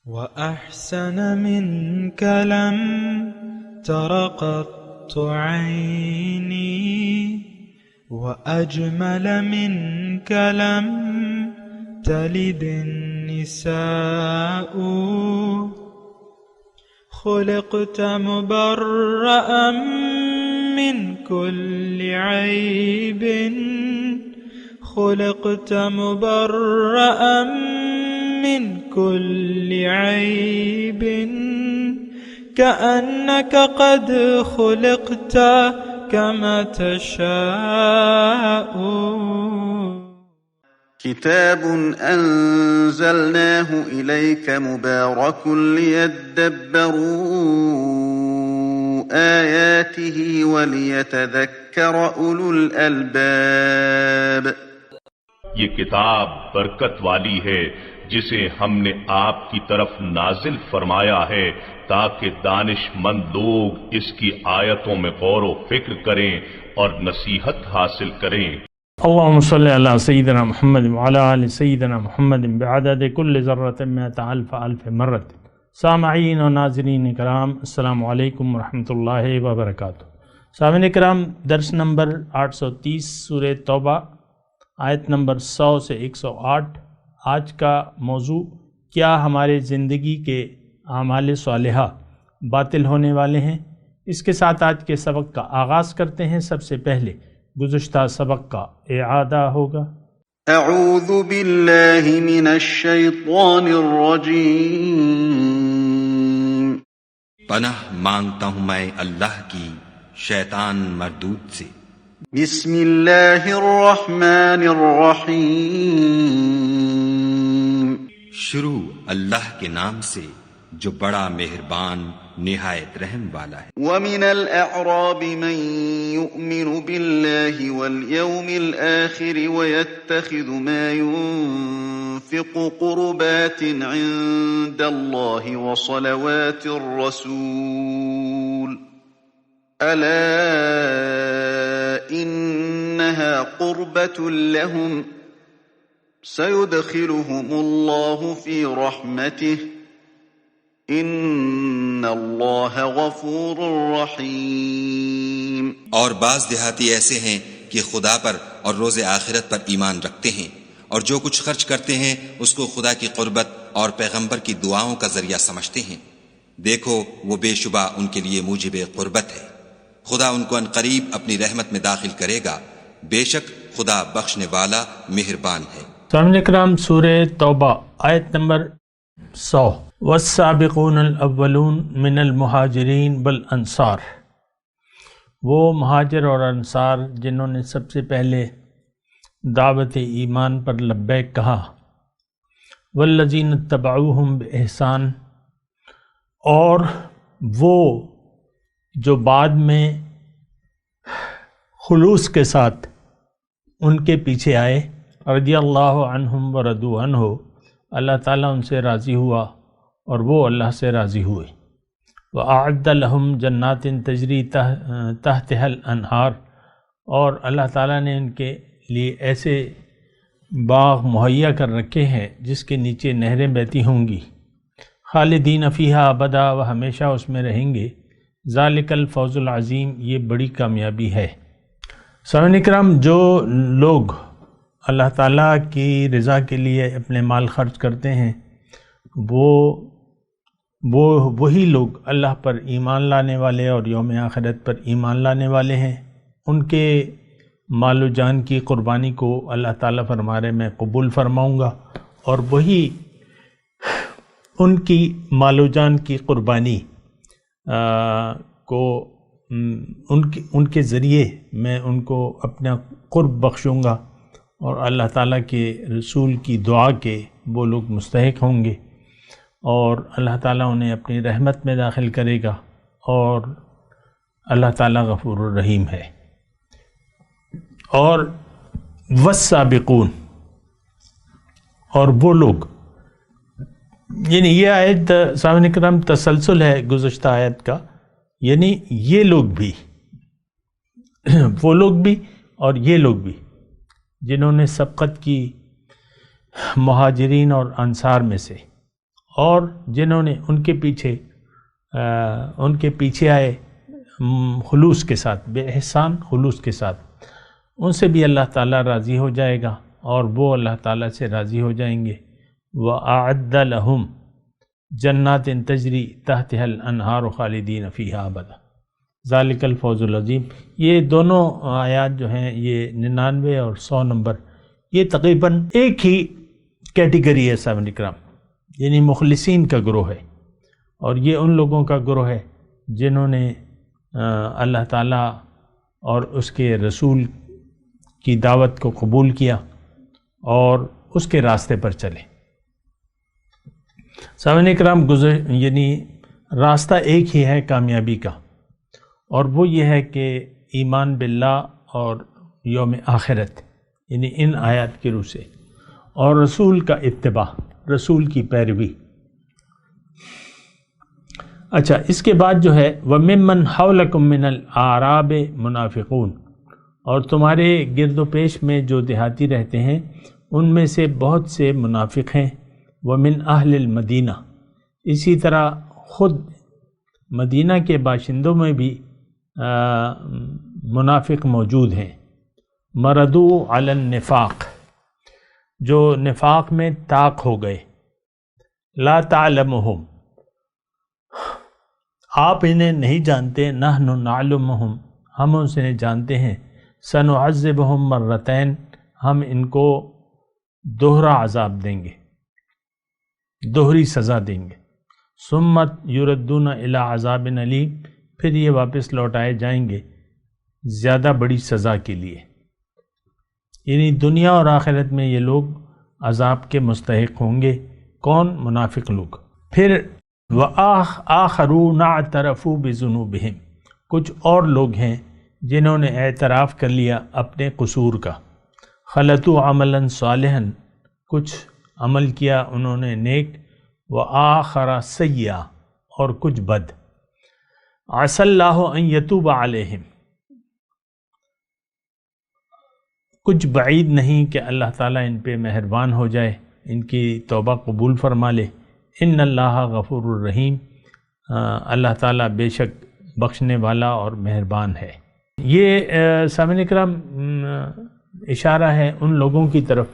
وأحسن منك لم تر قط عيني وأجمل منك لم تلد النساء خلقت مبرأ من كل عيب خلقت مبرأ من كل عيب كأنك قد خلقت كما تشاء. كتاب أنزلناه إليك مبارك ليدبروا آياته وليتذكر أولو الألباب. یہ کتاب برکت والی ہے جسے ہم نے آپ کی طرف نازل فرمایا ہے تاکہ دانش مند لوگ اس کی آیتوں میں غور و فکر کریں اور نصیحت حاصل کریں. اللهم صل على سيدنا محمد وعلى آل سيدنا محمد بعدد كل ذرة مئة ألف مرة. سامعین و ناظرین کرام، السلام علیکم ورحمۃ اللہ وبرکاتہ. سامعین کرام، درس نمبر 830 سورہ توبہ آیت نمبر 100 سے 108. آج کا موضوع کیا ہمارے زندگی کے اعمال صالحہ باطل ہونے والے ہیں؟ اس کے ساتھ آج کے سبق کا آغاز کرتے ہیں. سب سے پہلے گزشتہ سبق کا اعادہ ہوگا. اعوذ باللہ من الشیطان الرجیم. پناہ مانگتا ہوں میں اللہ کی شیطان مردود سے. بسم اللہ الرحمن الرحیم. شروع اللہ کے نام سے جو بڑا مہربان نہایت رحم والا ہے. وَمِنَ الْأَعْرَابِ مَن يُؤْمِنُ بِاللَّهِ وَالْيَوْمِ الْآخِرِ وَيَتَّخِذُ مَا يُنفِقُ قُرُبَاتٍ عِندَ اللَّهِ وَصَلَوَاتِ الرَّسُولِ أَلَا إِنَّهَا قُرْبَةٌ لَهُمْ سَيُدْخِلُهُمُ اللَّهُ فِي رَحْمَتِهِ ان اللہ غفور رحیم. اور بعض دیہاتی ایسے ہیں کہ خدا پر اور روز آخرت پر ایمان رکھتے ہیں اور جو کچھ خرچ کرتے ہیں اس کو خدا کی قربت اور پیغمبر کی دعاؤں کا ذریعہ سمجھتے ہیں. دیکھو وہ بے شبہ ان کے لیے موجب قربت ہے. خدا ان کو عنقریب اپنی رحمت میں داخل کرے گا. بے شک خدا بخشنے والا مہربان ہے. سامعین کرام، سورہ توبہ آیت نمبر 100. والسابقون الاولون من المہاجرین والانصار. وہ مہاجر اور انصار جنہوں نے سب سے پہلے دعوت ایمان پر لبیک کہا. والذین اتبعوہم بإحسان. اور وہ جو بعد میں خلوص کے ساتھ ان کے پیچھے آئے. رضی اللہ عنہم ورضوا عنہ. اللہ تعالیٰ ان سے راضی ہوا اور وہ اللہ سے راضی ہوئے. وَأَعَدَّ لَهُمْ جَنَّاتٍ تَجْرِي تَحْتِهَا الْأَنْهَارُ. اور اللہ تعالیٰ نے ان کے لیے ایسے باغ مہیا کر رکھے ہیں جس کے نیچے نہریں بہتی ہوں گی. خالدین فیہا ابدا. وہ ہمیشہ اس میں رہیں گے. ذالک الفوز العظیم. یہ بڑی کامیابی ہے. سامعین کرام، جو لوگ اللہ تعالیٰ کی رضا کے لیے اپنے مال خرچ کرتے ہیں وہی لوگ اللہ پر ایمان لانے والے اور یوم آخرت پر ایمان لانے والے ہیں. ان کے مال و جان کی قربانی کو اللہ تعالیٰ فرما رہے میں قبول فرماؤں گا، اور وہی ان کی مال و جان کی قربانی کو ان کے ذریعے میں ان کو اپنا قرب بخشوں گا، اور اللہ تعالیٰ کے رسول کی دعا کے وہ لوگ مستحق ہوں گے، اور اللہ تعالیٰ انہیں اپنی رحمت میں داخل کرے گا، اور اللہ تعالیٰ غفور الرحیم ہے. اور والسابقون، اور وہ لوگ، یعنی یہ آیت سامعین کرام تسلسل ہے گزشتہ آیت کا. یعنی یہ لوگ بھی، وہ لوگ بھی اور یہ لوگ بھی جنہوں نے سبقت کی مہاجرین اور انصار میں سے، اور جنہوں نے ان کے پیچھے آئے خلوص کے ساتھ، بے احسان خلوص کے ساتھ، ان سے بھی اللہ تعالیٰ راضی ہو جائے گا اور وہ اللہ تعالیٰ سے راضی ہو جائیں گے۔ وَأَعَدَّ لَهُمْ جَنَّاتٍ تَجْرِي تَحْتِهَا الْأَنْهَارُ خَالِدِينَ فِيهَا أَبَدًا ذَلِكَ الْفَوْزُ الْعَظِيمُ۔ یہ دونوں آیات جو ہیں، یہ 99 اور 100 نمبر، یہ تقریباً ایک ہی کیٹیگری ہے صاحب اکرام، یعنی مخلصین کا گروہ ہے، اور یہ ان لوگوں کا گروہ ہے جنہوں نے اللہ تعالیٰ اور اس کے رسول کی دعوت کو قبول کیا اور اس کے راستے پر چلے۔ سامعین اکرام، یعنی راستہ ایک ہی ہے کامیابی کا، اور وہ یہ ہے کہ ایمان باللہ اور یوم آخرت، یعنی ان آیات کی روح سے، اور رسول کا اتباع، رسول کی پیروی۔ اچھا، اس کے بعد جو ہے وَمِمَّنْ حَوْلَكُمْ مِنَ الْأَعْرَابِ مُنَافِقُونَ، اور تمہارے گرد و پیش میں جو دیہاتی رہتے ہیں ان میں سے بہت سے منافق ہیں۔ وَمِنْ أَهْلِ الْمَدِينَةِ، اسی طرح خود مدینہ کے باشندوں میں بھی منافق موجود ہیں۔ مردو علی النفاق، جو نفاق میں طاق ہو گئے۔ لا تعلمہم، آپ انہیں نہیں جانتے، نحن نعلمہم، ہم ان سے جانتے ہیں۔ سنعذبہم مرتین، ہم ان کو دوہرا عذاب دیں گے، دوہری سزا دیں گے۔ ثم یردون الی عذاب علیم، پھر یہ واپس لوٹائے جائیں گے زیادہ بڑی سزا کے لیے، یعنی دنیا اور آخرت میں یہ لوگ عذاب کے مستحق ہوں گے۔ کون؟ منافق لوگ۔ پھر وآخرون اعترفوا بذنوبہم، کچھ اور لوگ ہیں جنہوں نے اعتراف کر لیا اپنے قصور کا۔ خلطوا عملا صالحا، کچھ عمل کیا انہوں نے نیک، وآخر سیئا، اور کچھ بد۔ عسى اللہ ان یتوب علیہم، کچھ بعید نہیں کہ اللہ تعالیٰ ان پہ مہربان ہو جائے، ان کی توبہ قبول فرما لے۔ ان اللہ غفور الرحیم، اللہ تعالیٰ بے شک بخشنے والا اور مہربان ہے۔ یہ سامعین اکرام اشارہ ہے ان لوگوں کی طرف،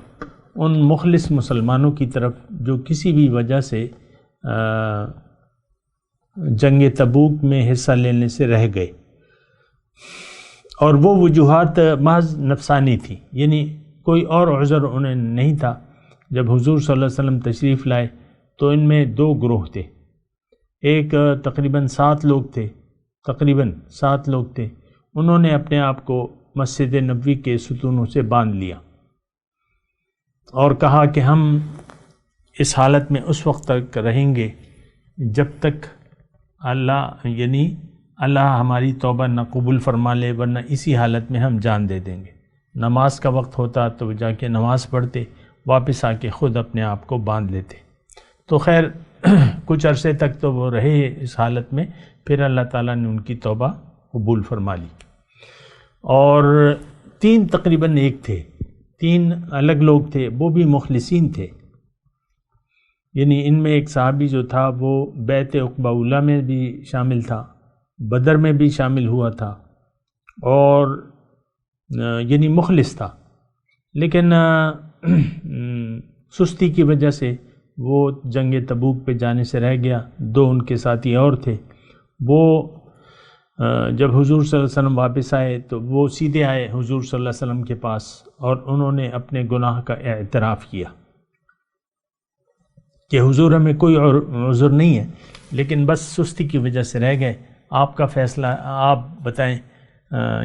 ان مخلص مسلمانوں کی طرف جو کسی بھی وجہ سے جنگ تبوک میں حصہ لینے سے رہ گئے، اور وہ وجوہات محض نفسانی تھی، یعنی کوئی اور عذر انہیں نہیں تھا۔ جب حضور صلی اللہ علیہ وسلم تشریف لائے تو ان میں دو گروہ تھے، ایک تقریباً 7 لوگ تھے، انہوں نے اپنے آپ کو مسجد نبوی کے ستونوں سے باندھ لیا اور کہا کہ ہم اس حالت میں اس وقت تک رہیں گے جب تک اللہ ہماری توبہ نہ قبول فرما لے، ورنہ اسی حالت میں ہم جان دے دیں گے۔ نماز کا وقت ہوتا تو وہ جا کے نماز پڑھتے، واپس آ کے خود اپنے آپ کو باندھ لیتے۔ تو خیر کچھ عرصے تک تو وہ رہے اس حالت میں، پھر اللہ تعالیٰ نے ان کی توبہ قبول فرما لی۔ اور 3 تقریباً ایک تھے، 3 الگ لوگ تھے، وہ بھی مخلصین تھے، یعنی ان میں ایک صحابی جو تھا وہ بیعت عقبہ اولیٰ میں بھی شامل تھا، بدر میں بھی شامل ہوا تھا، اور یعنی مخلص تھا، لیکن سستی کی وجہ سے وہ جنگ تبوک پہ جانے سے رہ گیا۔ 2 ان کے ساتھی اور تھے، وہ جب حضور صلی اللہ علیہ وسلم واپس آئے تو وہ سیدھے آئے حضور صلی اللہ علیہ وسلم کے پاس، اور انہوں نے اپنے گناہ کا اعتراف کیا کہ حضور ہمیں کوئی عذر نہیں ہے، لیکن بس سستی کی وجہ سے رہ گئے، آپ کا فیصلہ آپ بتائیں،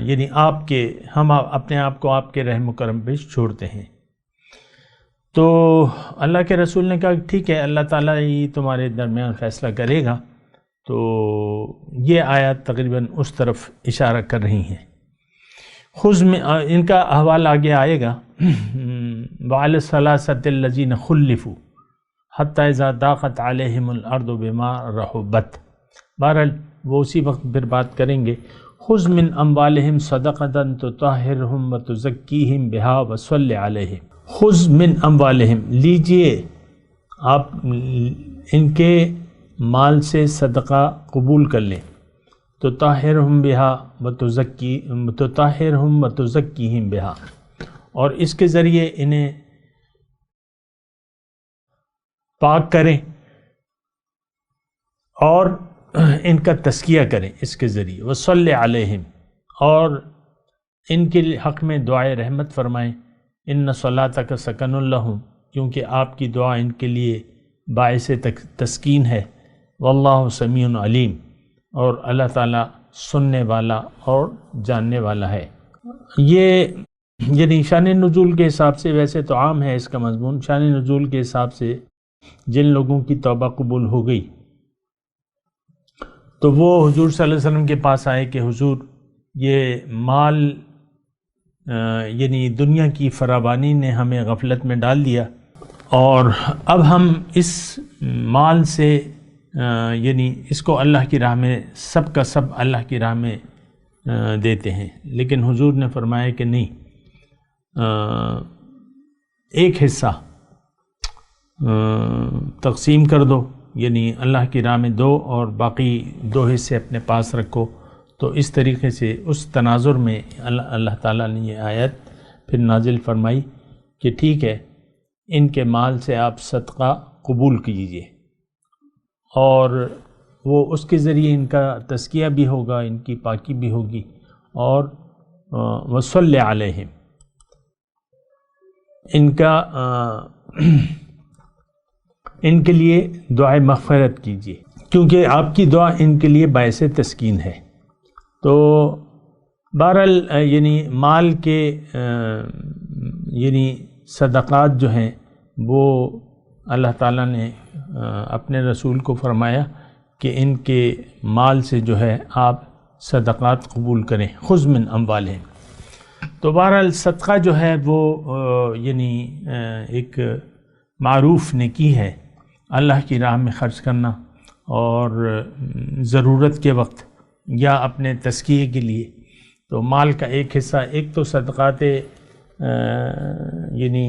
یعنی ہم اپنے آپ کو آپ کے رحم و کرم پہ چھوڑتے ہیں۔ تو اللہ کے رسول نے کہا ٹھیک ہے، اللہ تعالیٰ ہی تمہارے درمیان فیصلہ کرے گا۔ تو یہ آیات تقریباً اس طرف اشارہ کر رہی ہیں۔ خذ میں ان کا احوال آگے آئے گا۔ وعلی الثلاثۃ الذین خلفوا حتی اذا ضاقت علیہم الارض بما رحبت، بہرحال وہ اسی وقت پھر بات کریں گے۔ خذ من اموالہم صدقۃ تطہرہم وتزکیہم بہا وصلی علیہم۔ خذ من اموالہم، لیجئے آپ ان کے مال سے صدقہ قبول کر لیں تو طاہرہم بہا وتزکیہم بہا، اور اس کے ذریعے انہیں پاک کریں اور ان کا تزکیہ کریں اس کے ذریعے، وصلی علیہم، اور ان کے حق میں دعائے رحمت فرمائیں، ان صلاتک سکن لہم، کیونکہ آپ کی دعا ان کے لیے باعث تسکین ہے، واللہ سمیع علیم، اور اللہ تعالیٰ سننے والا اور جاننے والا ہے۔ یہ یعنی شان نزول کے حساب سے ویسے تو عام ہے اس کا مضمون، شان نزول کے حساب سے جن لوگوں کی توبہ قبول ہو گئی تو وہ حضور صلی اللہ علیہ وسلم کے پاس آئے کہ حضور یہ مال یعنی دنیا کی فراوانی نے ہمیں غفلت میں ڈال دیا، اور اب ہم اس مال سے یعنی اس کو اللہ کی راہ میں سب کا سب اللہ کی راہ میں دیتے ہیں، لیکن حضور نے فرمایا کہ نہیں، ایک حصہ تقسیم کر دو، یعنی اللہ کی راہ میں دو اور باقی 2 حصے اپنے پاس رکھو۔ تو اس طریقے سے اس تناظر میں اللہ تعالیٰ نے یہ آیت پھر نازل فرمائی کہ ٹھیک ہے، ان کے مال سے آپ صدقہ قبول کیجیے، اور وہ اس کے ذریعے ان کا تزکیہ بھی ہوگا، ان کی پاکی بھی ہوگی، اور وصلی علیہم، ان کے لیے دعائے مغفرت کیجیے، کیونکہ آپ کی دعا ان کے لیے باعث تسکین ہے۔ تو بہرحال یعنی مال کے یعنی صدقات جو ہیں وہ اللہ تعالیٰ نے اپنے رسول کو فرمایا کہ ان کے مال سے جو ہے آپ صدقات قبول کریں، خذ من اموالہم۔ تو بہرحال صدقہ جو ہے وہ یعنی ایک معروف نیکی ہے، اللہ کی راہ میں خرچ کرنا، اور ضرورت کے وقت یا اپنے تزکیے کے لیے تو مال کا ایک حصہ، ایک تو صدقات یعنی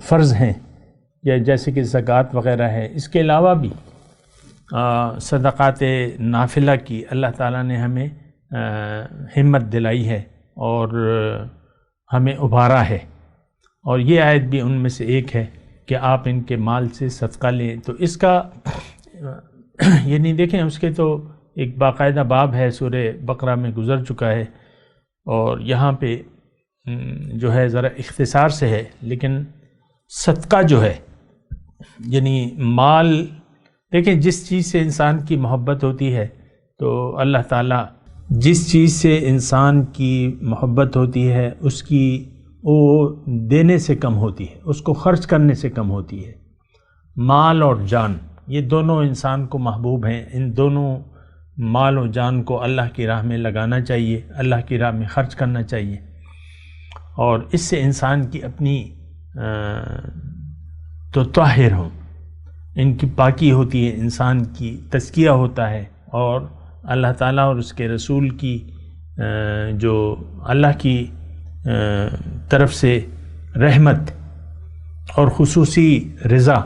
فرض ہیں یا جیسے کہ زکوٰۃ وغیرہ ہے، اس کے علاوہ بھی صدقات نافلہ کی اللہ تعالیٰ نے ہمیں ہمت دلائی ہے اور ہمیں ابھارا ہے، اور یہ آیت بھی ان میں سے ایک ہے کہ آپ ان کے مال سے صدقہ لیں۔ تو اس کا یعنی دیکھیں اس کے تو ایک باقاعدہ باب ہے، سورہ بقرہ میں گزر چکا ہے، اور یہاں پہ جو ہے ذرا اختصار سے ہے، لیکن صدقہ جو ہے یعنی مال، دیکھیں جس چیز سے انسان کی محبت ہوتی ہے تو اللہ تعالیٰ جس چیز سے انسان کی محبت ہوتی ہے اس کی وہ دینے سے کم ہوتی ہے، اس کو خرچ کرنے سے کم ہوتی ہے۔ مال اور جان یہ دونوں انسان کو محبوب ہیں، ان دونوں مال و جان کو اللہ کی راہ میں لگانا چاہیے، اللہ کی راہ میں خرچ کرنا چاہیے، اور اس سے انسان کی اپنی تو طاہر ہوں، ان کی پاکی ہوتی ہے، انسان کی تزکیہ ہوتا ہے، اور اللہ تعالیٰ اور اس کے رسول کی جو اللہ کی طرف سے رحمت اور خصوصی رضا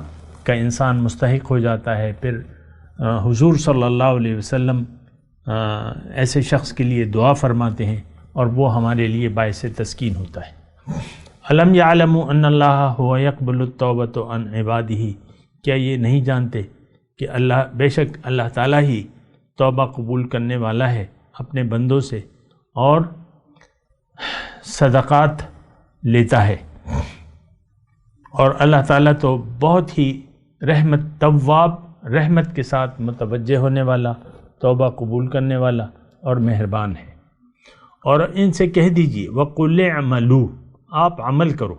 کا انسان مستحق ہو جاتا ہے۔ پھر حضور صلی اللہ علیہ وسلم ایسے شخص کے لیے دعا فرماتے ہیں اور وہ ہمارے لیے باعث تسکین ہوتا ہے۔ الم یعلموا ان اللہ هو یقبل التوبۃ عن عبادہ، کیا یہ نہیں جانتے کہ بے شک اللہ تعالیٰ ہی توبہ قبول کرنے والا ہے اپنے بندوں سے اور صدقات لیتا ہے، اور اللہ تعالیٰ تو بہت ہی تواب رحمت کے ساتھ متوجہ ہونے والا، توبہ قبول کرنے والا اور مہربان ہے۔ اور ان سے کہہ دیجیے وَقُلْ اعْمَلُوا، آپ عمل کرو،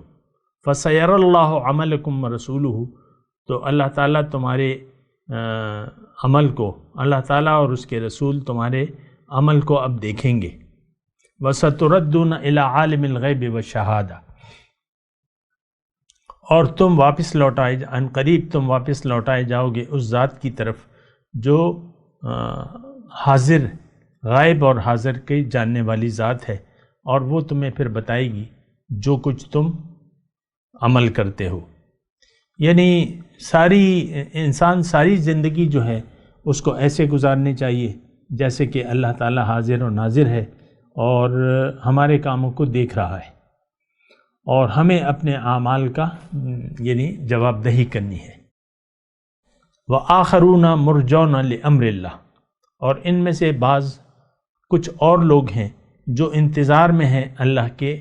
فَسَيَرَى اللَّهُ عَمَلَكُمْ وَرَسُولُهُ، تو اللہ تعالیٰ تمہارے عمل کو، اللہ تعالیٰ اور اس کے رسول تمہارے عمل کو اب دیکھیں گے۔ وَسَتُرَدُّونَ إِلَىٰ عَالِمِ الْغَيْبِ وَالشَّهَادَةِ، اور تم واپس ان قریب تم واپس لوٹائے جاؤ گے اس ذات کی طرف جو حاضر، غائب اور حاضر کے جاننے والی ذات ہے، اور وہ تمہیں پھر بتائے گی جو کچھ تم عمل کرتے ہو۔ یعنی انسان ساری زندگی جو ہے اس کو ایسے گزارنی چاہیے جیسے کہ اللہ تعالیٰ حاضر و ناظر ہے اور ہمارے کاموں کو دیکھ رہا ہے، اور ہمیں اپنے اعمال کا یعنی جواب دہی کرنی ہے۔ وَآخَرُونَ مُرْجَوْنَ لِأَمْرِ اللَّهِ، اور ان میں سے بعض کچھ اور لوگ ہیں جو انتظار میں ہیں اللہ کے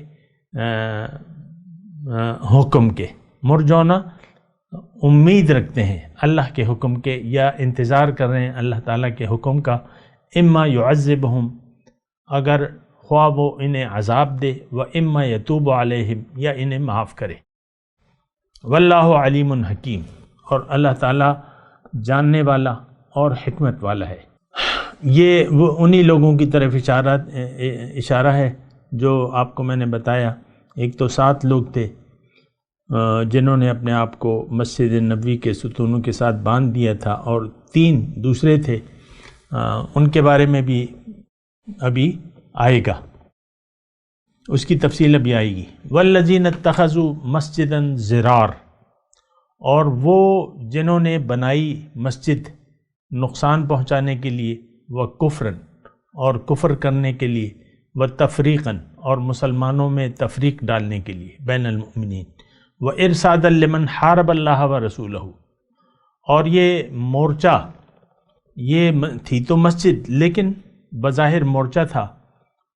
حکم کے۔ مرجونا امید رکھتے ہیں اللہ کے حکم کے یا انتظار کر رہے ہیں اللہ تعالیٰ کے حکم کا۔ اما يعذبهم، اگر خواہ وہ انہیں عذاب دے، و اما یتوب علیہم، یا انہیں معاف کرے۔ واللہ علیم حکیم، اور اللہ تعالیٰ جاننے والا اور حکمت والا ہے۔ یہ وہ انہی لوگوں کی طرف اشارہ ہے جو آپ کو میں نے بتایا۔ ایک تو 7 لوگ تھے جنہوں نے اپنے آپ کو مسجد نبوی کے ستونوں کے ساتھ باندھ دیا تھا، اور 3 دوسرے تھے، ان کے بارے میں بھی ابھی آئے گا، اس کی تفصیل ابھی آئے گی۔ والذین اتخذوا مسجدا ضرار، اور وہ جنہوں نے بنائی مسجد نقصان پہنچانے کے لیے، و کفرن، اور کفر کرنے کے لیے، و تفریقاً، اور مسلمانوں میں تفریق ڈالنے کے لیے بین المؤمنین، و ارصادا لمن حارب اللہ و رسولہ، اور یہ مورچہ، یہ تھی تو مسجد لیکن بظاہر مورچہ تھا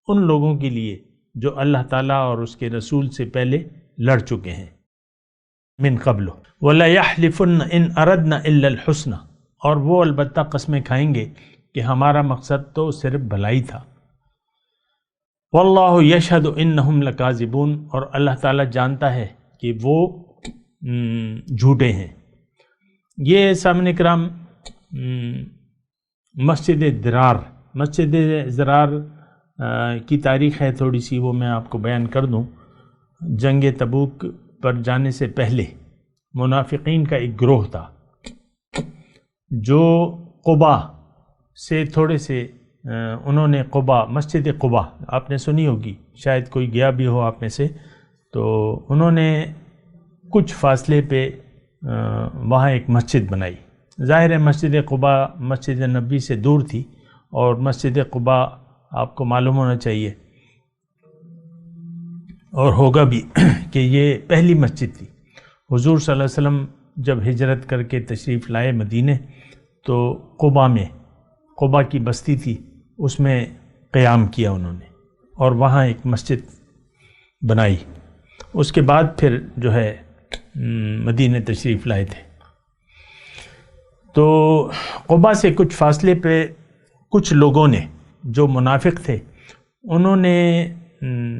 ان لوگوں کے لیے جو اللہ تعالیٰ اور اس کے رسول سے پہلے لڑ چکے ہیں۔ من قبل وَلَيَحْلِفُنَّ إِنْ أَرَدْنَا إِلَّا الْحُسْنَ، اور وہ البتہ قسمیں کھائیں گے کہ ہمارا مقصد تو صرف بھلائی تھا۔ وَاللَّهُ يَشْهَدُ إِنَّهُمْ لَكَاذِبُونَ، اور اللہ تعالیٰ جانتا ہے کہ وہ جھوٹے ہیں۔ یہ سامعین کرام مسجد ضرار کی تاریخ ہے تھوڑی سی، وہ میں آپ کو بیان کر دوں۔ جنگ تبوک پر جانے سے پہلے منافقین کا ایک گروہ تھا جو قبا سے تھوڑے سے انہوں نے مسجد قبا آپ نے سنی ہوگی، شاید کوئی گیا بھی ہو آپ میں سے، تو انہوں نے کچھ فاصلے پہ وہاں ایک مسجد بنائی۔ ظاہر ہے مسجد قبا مسجد نبوی سے دور تھی، اور مسجد قبا آپ کو معلوم ہونا چاہیے اور ہوگا بھی کہ یہ پہلی مسجد تھی۔ حضور صلی اللہ علیہ وسلم جب ہجرت کر کے تشریف لائے مدینے تو قبا کی بستی تھی، اس میں قیام کیا انہوں نے، اور وہاں ایک مسجد بنائی۔ اس کے بعد پھر جو ہے مدینے تشریف لائے تھے۔ تو قبا سے کچھ فاصلے پہ کچھ لوگوں نے جو منافق تھے، انہوں نے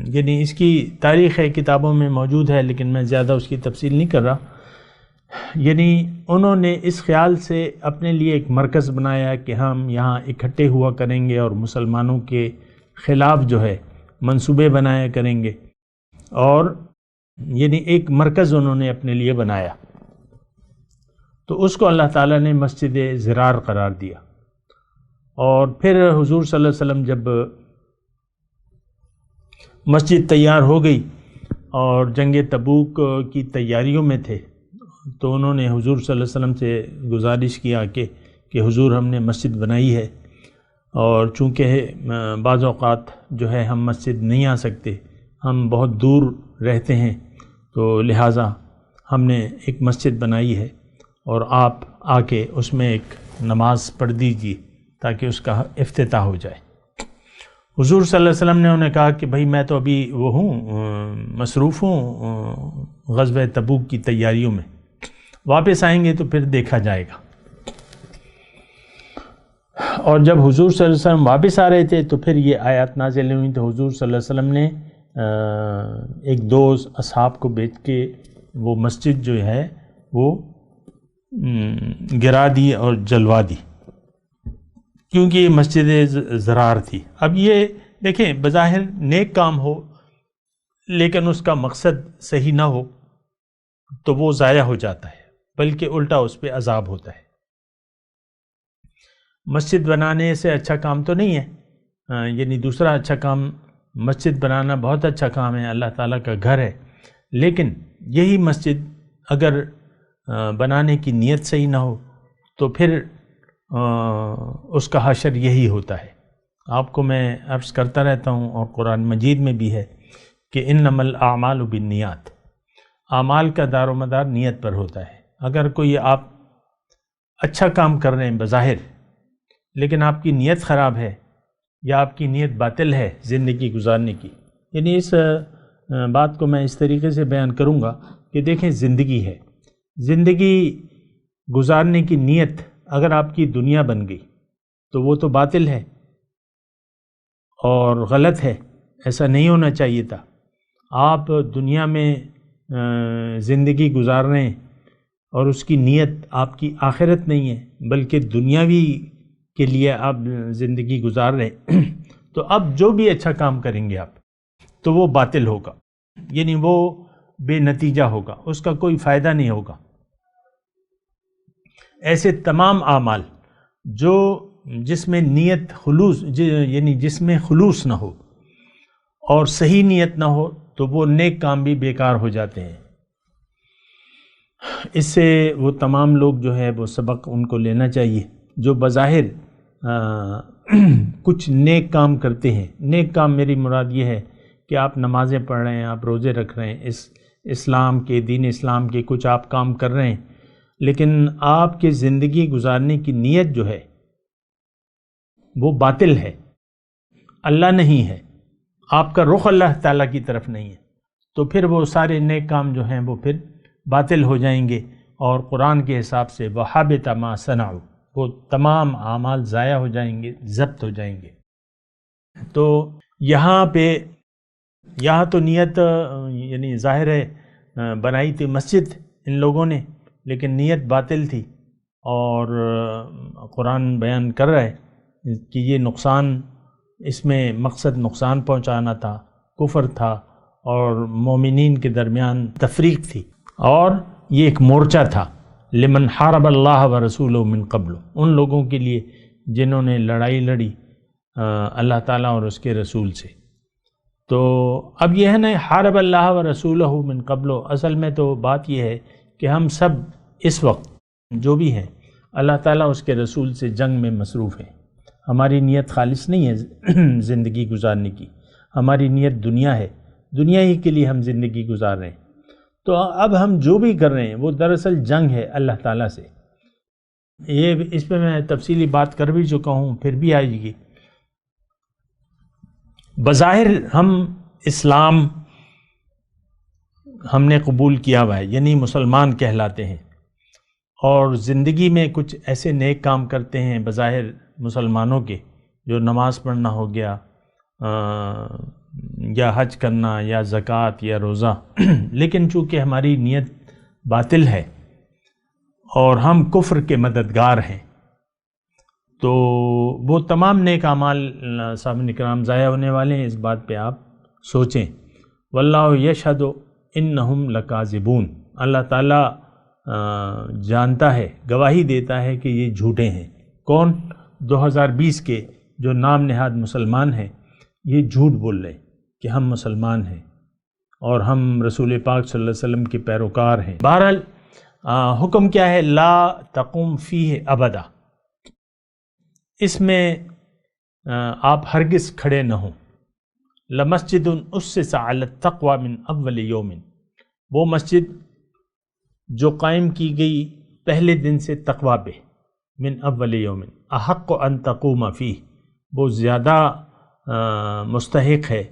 یعنی اس کی تاریخ ہے کتابوں میں موجود ہے لیکن میں زیادہ اس کی تفصیل نہیں کر رہا، یعنی انہوں نے اس خیال سے اپنے لیے ایک مرکز بنایا کہ ہم یہاں اکٹھے ہوا کریں گے اور مسلمانوں کے خلاف جو ہے منصوبے بنایا کریں گے، اور یعنی ایک مرکز انہوں نے اپنے لیے بنایا، تو اس کو اللہ تعالیٰ نے مسجد ضرار قرار دیا۔ اور پھر حضور صلی اللہ علیہ وسلم جب مسجد تیار ہو گئی اور جنگ تبوک کی تیاریوں میں تھے، تو انہوں نے حضور صلی اللہ علیہ وسلم سے گزارش کیا کہ حضور ہم نے مسجد بنائی ہے، اور چونکہ بعض اوقات جو ہے ہم مسجد نہیں آ سکتے، ہم بہت دور رہتے ہیں، تو لہٰذا ہم نے ایک مسجد بنائی ہے اور آپ آ کے اس میں ایک نماز پڑھ دیجیے تاکہ اس کا افتتاح ہو جائے۔ حضور صلی اللہ علیہ وسلم نے انہیں کہا کہ بھائی میں تو ابھی وہ مصروف ہوں غزوہ تبوک کی تیاریوں میں، واپس آئیں گے تو پھر دیکھا جائے گا۔ اور جب حضور صلی اللہ علیہ وسلم واپس آ رہے تھے تو پھر یہ آیات نازل ہوئی، تو حضور صلی اللہ علیہ وسلم نے ایک 2 اصحاب کو بھیج کے وہ مسجد جو ہے وہ گرا دی اور جلوا دی، کیونکہ یہ مسجد ضرار تھی۔ اب یہ دیکھیں بظاہر نیک کام ہو لیکن اس کا مقصد صحیح نہ ہو تو وہ ضائع ہو جاتا ہے، بلکہ الٹا اس پہ عذاب ہوتا ہے۔ مسجد بنانے سے اچھا کام تو نہیں ہے، یعنی دوسرا اچھا کام مسجد بنانا بہت اچھا کام ہے، اللہ تعالیٰ کا گھر ہے، لیکن یہی مسجد اگر بنانے کی نیت صحیح نہ ہو تو پھر اس کا حشر یہی ہوتا ہے۔ آپ کو میں عرض کرتا رہتا ہوں، اور قرآن مجید میں بھی ہے کہ انما الاعمال بالنیات، اعمال کا دار و مدار نیت پر ہوتا ہے۔ اگر کوئی آپ اچھا کام کر رہے ہیں بظاہر، لیکن آپ کی نیت خراب ہے یا آپ کی نیت باطل ہے زندگی گزارنے کی، یعنی اس بات کو میں اس طریقے سے بیان کروں گا کہ دیکھیں زندگی ہے، زندگی گزارنے کی نیت اگر آپ کی دنیا بن گئی تو وہ تو باطل ہے اور غلط ہے، ایسا نہیں ہونا چاہیے تھا۔ آپ دنیا میں زندگی گزار رہے ہیں اور اس کی نیت آپ کی آخرت نہیں ہے بلکہ دنیاوی کے لیے آپ زندگی گزار رہے ہیں، تو اب جو بھی اچھا کام کریں گے آپ تو وہ باطل ہوگا، یعنی وہ بے نتیجہ ہوگا، اس کا کوئی فائدہ نہیں ہوگا۔ ایسے تمام اعمال جس میں نیت خلوص، یعنی جس میں خلوص نہ ہو اور صحیح نیت نہ ہو تو وہ نیک کام بھی بیکار ہو جاتے ہیں۔ اس سے وہ تمام لوگ جو ہے وہ سبق ان کو لینا چاہیے جو بظاہر کچھ نیک کام کرتے ہیں۔ نیک کام میری مراد یہ ہے کہ آپ نمازیں پڑھ رہے ہیں، آپ روزے رکھ رہے ہیں، اسلام کے دین اسلام کے کچھ آپ کام کر رہے ہیں، لیکن آپ کے زندگی گزارنے کی نیت جو ہے وہ باطل ہے، اللہ نہیں ہے، آپ کا رخ اللہ تعالیٰ کی طرف نہیں ہے، تو پھر وہ سارے نیک کام جو ہیں وہ پھر باطل ہو جائیں گے، اور قرآن کے حساب سے وَحَبِطَ مَا صَنَعُوا، وہ تمام اعمال ضائع ہو جائیں گے، ضبط ہو جائیں گے۔ تو یہاں تو نیت یعنی ظاہر ہے بنائی تھی مسجد ان لوگوں نے، لیکن نیت باطل تھی، اور قرآن بیان کر رہا ہے کہ یہ نقصان، اس میں مقصد نقصان پہنچانا تھا، کفر تھا، اور مومنین کے درمیان تفریق تھی، اور یہ ایک مورچہ تھا لمن حارب اللہ ورسولہ من قبل، ان لوگوں کے لیے جنہوں نے لڑائی لڑی اللہ تعالیٰ اور اس کے رسول سے۔ تو اب یہ ہے نا حارب اللہ ورسولہ من قبل، اصل میں تو بات یہ ہے کہ ہم سب اس وقت جو بھی ہیں اللہ تعالیٰ اس کے رسول سے جنگ میں مصروف ہیں۔ ہماری نیت خالص نہیں ہے زندگی گزارنے کی، ہماری نیت دنیا ہے، دنیا ہی کے لیے ہم زندگی گزار رہے ہیں۔ تو اب ہم جو بھی کر رہے ہیں وہ دراصل جنگ ہے اللہ تعالیٰ سے۔ اس پہ میں تفصیلی بات کر بھی چکا ہوں، پھر بھی آئے گی۔ بظاہر ہم اسلام ہم نے قبول کیا ہوا ہے، یعنی مسلمان کہلاتے ہیں، اور زندگی میں کچھ ایسے نیک کام کرتے ہیں بظاہر مسلمانوں کے، جو نماز پڑھنا ہو گیا، یا حج کرنا، یا زکوٰۃ، یا روزہ، لیکن چونکہ ہماری نیت باطل ہے اور ہم کفر کے مددگار ہیں، تو وہ تمام نیک اعمال صاحب کرام ضائع ہونے والے ہیں۔ اس بات پہ آپ سوچیں۔ واللہ یشہد انہم لکاذبون، اللہ تعالیٰ جانتا ہے، گواہی دیتا ہے کہ یہ جھوٹے ہیں۔ کون؟ 2020 کے جو نام نہاد مسلمان ہیں، یہ جھوٹ بول رہے ہیں کہ ہم مسلمان ہیں اور ہم رسول پاک صلی اللہ علیہ وسلم کے پیروکار ہیں۔ بہرحال حکم کیا ہے؟ لا تقم فیہ ابدا، اس میں آپ ہرگز کھڑے نہ ہوں۔ لمسجد اسس علی التقوی من اول یوم، وہ مسجد جو قائم کی گئی پہلے دن سے تقوی پہ، من اول یوم احق ان تقوم فیہ، وہ زیادہ مستحق ہے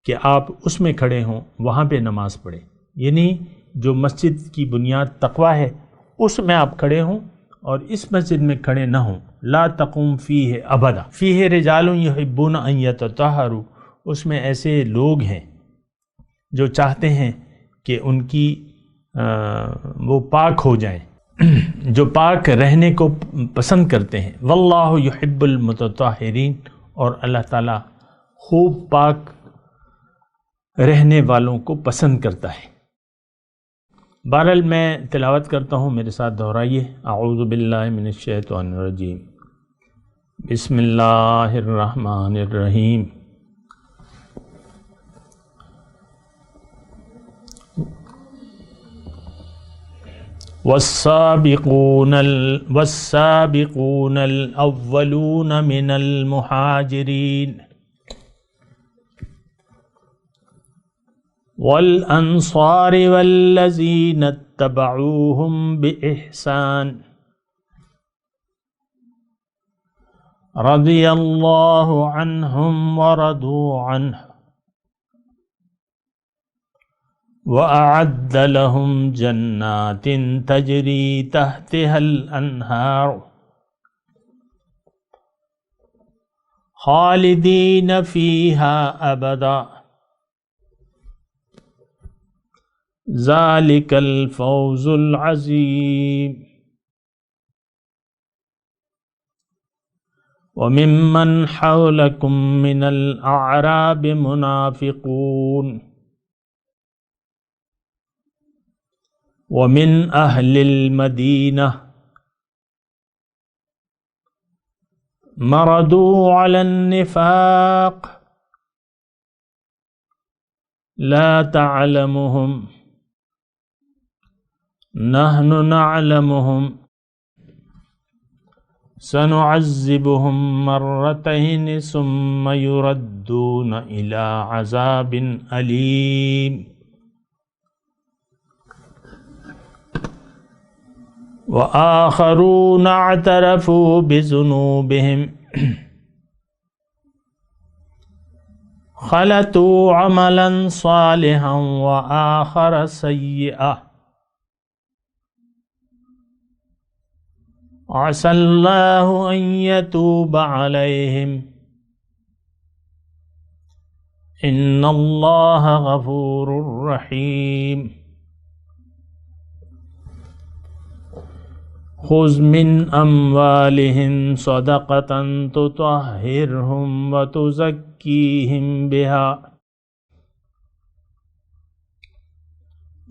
کہ آپ اس میں کھڑے ہوں، وہاں پہ نماز پڑھیں، یعنی جو مسجد کی بنیاد تقوی ہے اس میں آپ کھڑے ہوں، اور اس مسجد میں کھڑے نہ ہوں۔ لا تقوم فیہ ابدا فیہ رجال یحبون ان یتطہروا، اس میں ایسے لوگ ہیں جو چاہتے ہیں کہ ان کی وہ پاک ہو جائیں، جو پاک رہنے کو پسند کرتے ہیں۔ واللہ یحب المتطہرین، اور اللہ تعالیٰ خوب پاک رہنے والوں کو پسند کرتا ہے۔ بہرحال میں تلاوت کرتا ہوں، میرے ساتھ دہرائیے۔ اعوذ باللہ من الشیطان الرجیم، بسم اللہ الرحمن الرحیم۔ والسابقون الأولون من المهاجرين والأنصار والذين اتبعوهم بإحسان رضي الله عنهم ورضوا عنه وأعد لهم جنات تجري تحتها الأنهار خالدين فيها أبدا ذلك الفوز العظيم. وممن حولكم من الأعراب منافقون ومن أهل المدينة مردوا على النفاق لا تعلمهم نحن نعلمهم سنعذبهم مرتين ثم يردون إلى عذاب أليم. وآخرون اعترفوا بذنوبهم خلطوا عملا صالحا وآخر سيئا عسى الله أن يتوب عليهم إن الله غفور رحيم. خذ من أموالهم صدقة تطهرهم وتزكيهم بها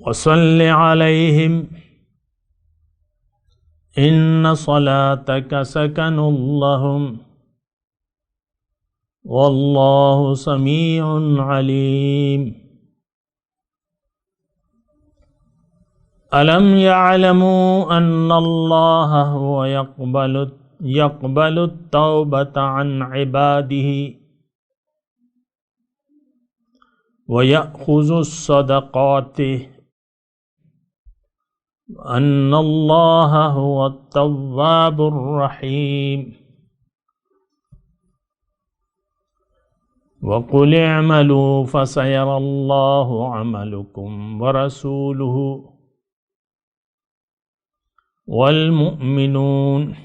وصل عليهم إن صلاتك سكن لهم والله سميع عليم. ألم يعلموا أن الله هو يقبل التوبة عن عباده ويأخذ الصدقات وأن الله هو التواب الرحيم. وقل اعملوا فسيرى الله عملكم ورسوله والمؤمنون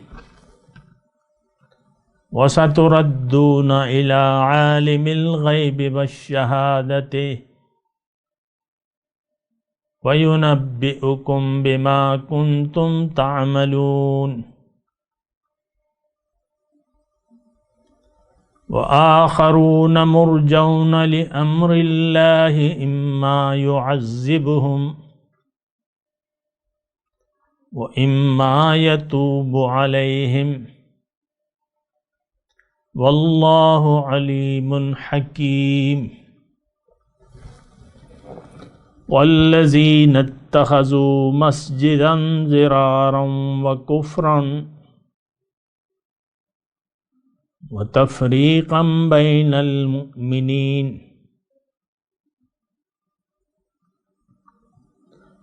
وستردون إلى عالم الغيب والشهادة وينبئكم بما كنتم تعملون. وآخرون مرجون لأمر الله إما يعذبهم وإما يتوب عليهم والله عليم حكيم. والذين اتخذوا مسجدا ضرارا وكفرا وتفريقا بين المؤمنين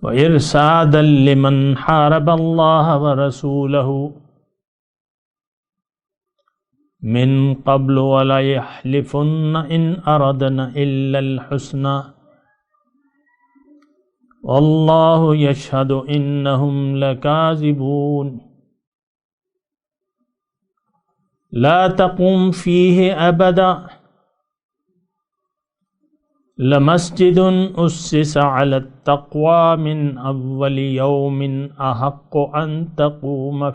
وإرسادا لمن حارب الله ورسوله من قبل ولا يحلفن إن أردنا إلا الحسنى والله يشهد إنهم لكاذبون. لا تقم فيه أبدا لمسجد أسس على التقوى من أول يوم أحق أن تقوم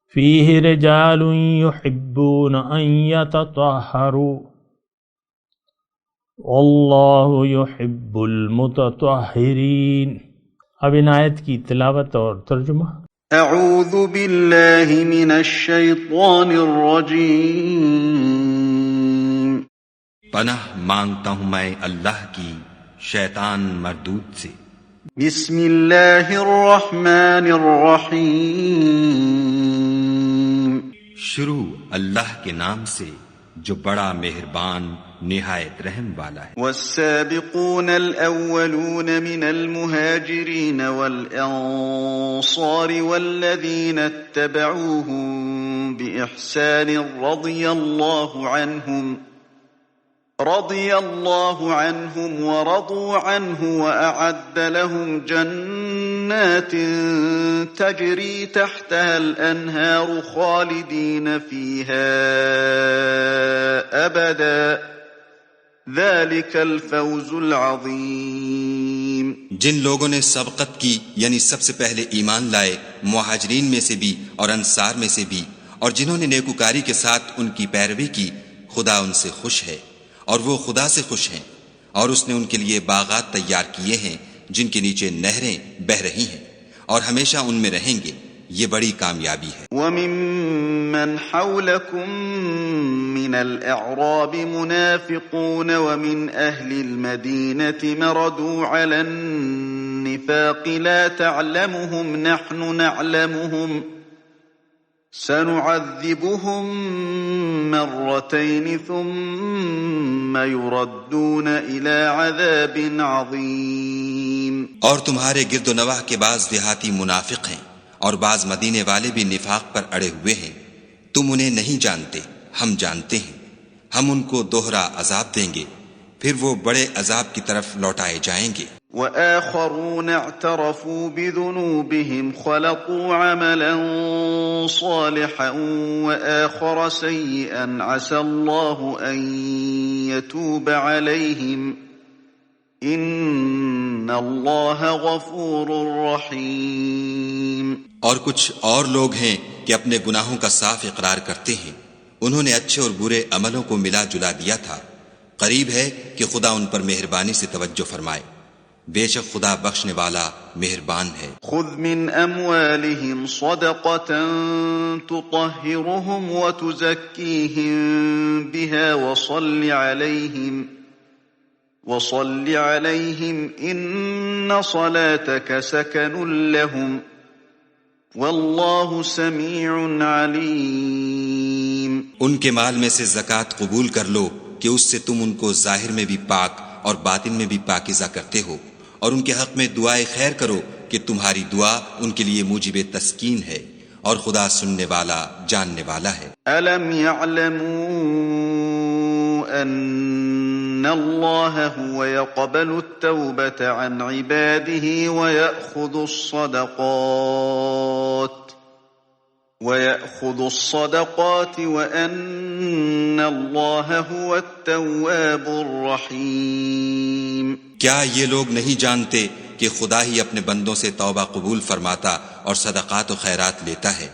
فيه رجال يحبون أن يتطهروا واللہ یحب المتطہرین. اب ان آیت کی تلاوت اور ترجمہ. اعوذ باللہ من الشیطان الرجیم. پناہ مانگتا ہوں میں اللہ کی شیطان مردود سے۔ بسم اللہ الرحمن الرحیم۔ شروع اللہ کے نام سے جو بڑا مہربان نہایت رحم والا ہے۔ والسابقون الأولون من المهاجرين والأنصار والذين اتبعوهم بإحسان رضي الله عنهم ورضوا عنه وأعد لهم جنات تجري تحتها الأنهار خالدين فيها أبدا ذلك الفوز العظیم۔ جن لوگوں نے سبقت کی یعنی سب سے پہلے ایمان لائے، مہاجرین میں سے بھی اور انصار میں سے بھی، اور جنہوں نے نیکوکاری کے ساتھ ان کی پیروی کی، خدا ان سے خوش ہے اور وہ خدا سے خوش ہیں، اور اس نے ان کے لیے باغات تیار کیے ہیں جن کے نیچے نہریں بہہ رہی ہیں اور ہمیشہ ان میں رہیں گے، یہ بڑی کامیابی ہے۔ وَمِمَّنْ حَوْلَكُمْ مِنَ الْأَعْرَابِ مُنَافِقُونَ وَمِنْ أَهْلِ الْمَدِينَةِ مَرَدُوا عَلَى النِّفَاقِ لَا تَعْلَمُهُمْ نَحْنُ نَعْلَمُهُمْ سَنُعَذِّبُهُمْ مرتين ثم يردون إلى عذاب عظيم۔ اور تمہارے گرد و نواح کے بعض دیہاتی منافق ہیں اور بعض مدینے والے بھی نفاق پر اڑے ہوئے ہیں، تم انہیں نہیں جانتے، ہم جانتے ہیں، ہم ان کو دوہرا عذاب دیں گے، پھر وہ بڑے عذاب کی طرف لوٹائے جائیں گے۔ وآخرون اعترفوا بذنوبهم خلقوا عملا صالحا وآخر سيئا عسى الله أن يتوب عليهم إن الله غفور رحيم۔ اور کچھ اور لوگ ہیں کہ اپنے گناہوں کا صاف اقرار کرتے ہیں، انہوں نے اچھے اور برے عملوں کو ملا جلا دیا تھا، قریب ہے کہ خدا ان پر مہربانی سے توجہ فرمائے، بے شک خدا بخشنے والا مہربان ہے۔ خذ من اموالهم صدقة تطهرهم وتزكيهم بها وصل عليهم ان صلاتك سكن لهم والله سميع عليم۔ ان کے مال میں سے زکوٰۃ قبول کر لو کہ اس سے تم ان کو ظاہر میں بھی پاک اور باطن میں بھی پاکیزہ کرتے ہو، اور ان کے حق میں دعائے خیر کرو کہ تمہاری دعا ان کے لیے موجب تسکین ہے، اور خدا سننے والا جاننے والا ہے۔ أَلَمْ يَعْلَمُوا أَنَّ اللَّهَ هُوَ يَقْبَلُ التَّوْبَةَ عَنْ عِبَادِهِ وَيَأْخُذُ الصَّدَقَاتِ وَأَنَّ اللَّهَ هُوَ التَّوَّابُ الرَّحِيمُ۔ کیا یہ لوگ نہیں جانتے کہ خدا ہی اپنے بندوں سے توبہ قبول فرماتا اور صدقات و خیرات لیتا ہے،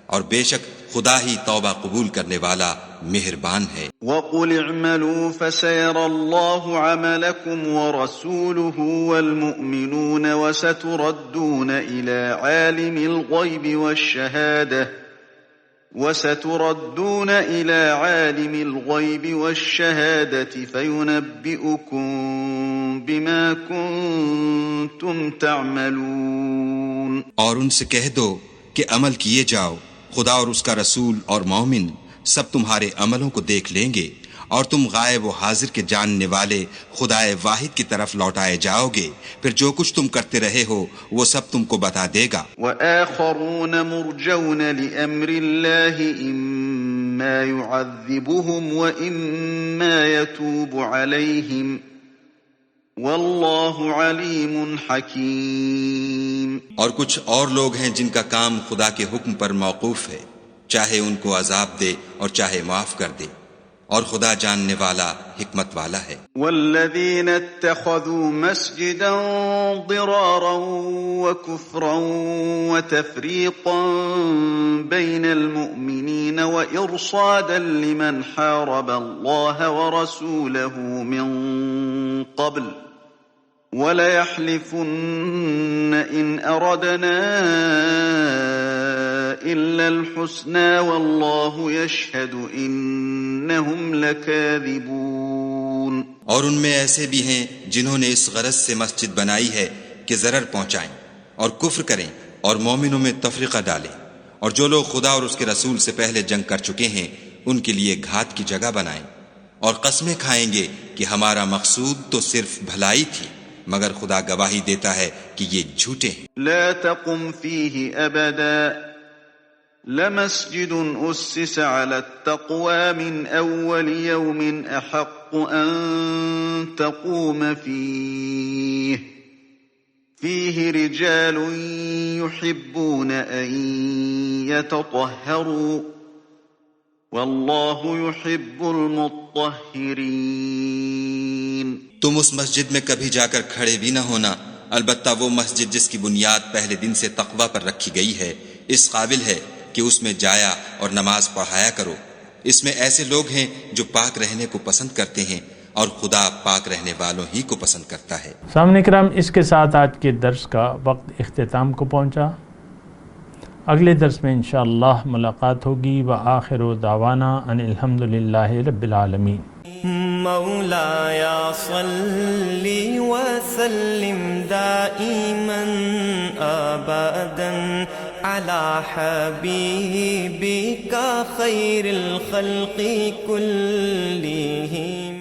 اور بے شک خدا ہی توبہ قبول کرنے والا مہربان ہے۔ وَقُلِ اعْمَلُوا فَسَيَرَى اللَّهُ عَمَلَكُمْ وَرَسُولُهُ وَالْمُؤْمِنُونَ وَسَتُرَدُّونَ إِلَى عَالِمِ الْغَيْبِ وَالشَّهَادَةِ فَيُنَبِّئُكُم بِمَا كُنتُمْ تَعْمَلُونَ۔ اور ان سے کہہ دو کہ عمل کیے جاؤ، خدا اور اس کا رسول اور مومن سب تمہارے عملوں کو دیکھ لیں گے، اور تم غائب و حاضر کے جاننے والے خدائے واحد کی طرف لوٹائے جاؤ گے، پھر جو کچھ تم کرتے رہے ہو وہ سب تم کو بتا دے گا۔ وَآخَرُونَ مُرْجَوْنَ لِأَمْرِ اللَّهِ إِمَّا يُعَذِّبُهُمْ وَإِمَّا يَتُوبُ عَلَيْهِمْ وَاللَّهُ عَلِيمٌ حَكِيمٌ۔ اور کچھ اور لوگ ہیں جن کا کام خدا کے حکم پر موقوف ہے، چاہے ان کو عذاب دے اور چاہے معاف کر دے، اور خدا جاننے والا حکمت والا ہے۔ والذین اتخذوا مسجدا ضرارا وكفرا وتفریقا بین المؤمنین وإرصادا لمن حارب اللہ ورسوله من قبل وَلَيَحْلِفُنَّ إِنْ أَرَدْنَا إِلَّا الْحُسْنَى وَاللَّهُ يَشْهَدُ إِنَّهُمْ لَكَاذِبُونَ۔ اور ان میں ایسے بھی ہیں جنہوں نے اس غرض سے مسجد بنائی ہے کہ ضرر پہنچائیں اور کفر کریں اور مومنوں میں تفرقہ ڈالیں، اور جو لوگ خدا اور اس کے رسول سے پہلے جنگ کر چکے ہیں ان کے لیے گھات کی جگہ بنائیں، اور قسمیں کھائیں گے کہ ہمارا مقصود تو صرف بھلائی تھی، مگر خدا گواہی دیتا ہے کہ یہ جھوٹے ہیں۔ لا تقم فيه أبدا لمسجد أسس على التقوى من أول يوم أحق أن تقوم فيه رجال يحبون أن يتطهروا والله يحب المطهرين۔ تم اس مسجد میں کبھی جا کر کھڑے بھی نہ ہونا، البتہ وہ مسجد جس کی بنیاد پہلے دن سے تقوی پر رکھی گئی ہے اس قابل ہے کہ اس میں جایا اور نماز پڑھایا کرو۔ اس میں ایسے لوگ ہیں جو پاک رہنے کو پسند کرتے ہیں اور خدا پاک رہنے والوں ہی کو پسند کرتا ہے۔ سامعین کرام، اس کے ساتھ آج کے درس کا وقت اختتام کو پہنچا۔ اگلے درس میں انشاءاللہ ملاقات ہوگی۔ وآخر دعوانا ان الحمدللہ رب العالمین۔ مولاي صل وسلم دائما أبدا على حبيبك خير الخلق كلهم۔